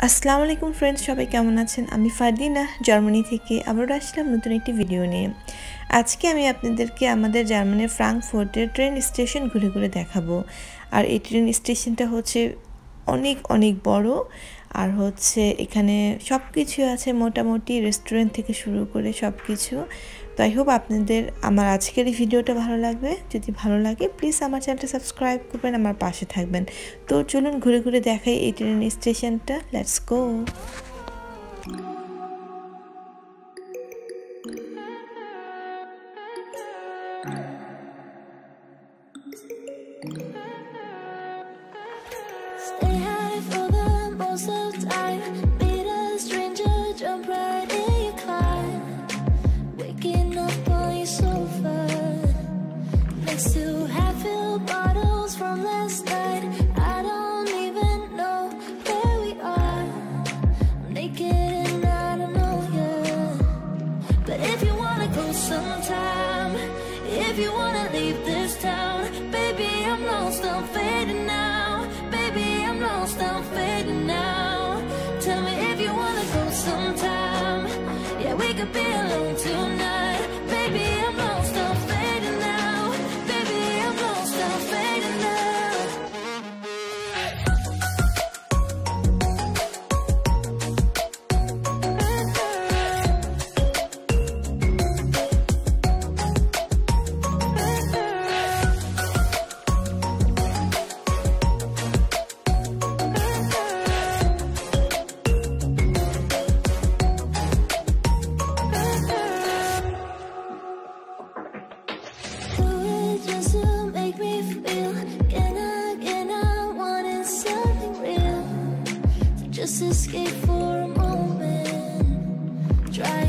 Assalamualikum friends, সবাই কেমন আছেন? আমি ফারদিনা জার্মানি থেকে আবার আসলাম নতুন একটি ভিডিও নিয়ে। আজকে আমি আপনাদেরকে আমাদের জার্মানির ফ্রাঙ্কফুর্টের ট্রেন স্টেশন ঘুরে ঘুরে দেখাবো। আর এই ট্রেন স্টেশনটা হচ্ছে অনেক বড়, আর হচ্ছে এখানে সবকিছু আছে, মোটামুটি রেস্টুরেন্ট থেকে শুরু করে সবকিছু। তো আই হোপ আপনাদের আমার আজকের এই ভিডিওটা ভালো লাগবে। যদি ভালো লাগে প্লিজ আমার চ্যানেলটা সাবস্ক্রাইব করবেন, আমার পাশে থাকবেন। তো চলুন ঘুরে ঘুরে দেখাই এই ট্রেন স্টেশনটা। Let's go. Stay high for the most of time. Meet a stranger, jump right in your car. Waking up on your sofa next to half-filled bottles from last night. I don't even know where we are. I'm naked and I don't know you. But if you wanna go sometime, if you wanna leave this town, baby, I'm lost, I'm fading now. Baby, I'm lost, I'm fading now. Tell me if you wanna go sometime. Yeah, we could be alone tonight. Baby, I'm lost, I'm fading now. Baby, I'm lost, I'm fading now. Do it just to make me feel. Can I wanted something real? To just escape for a moment. Try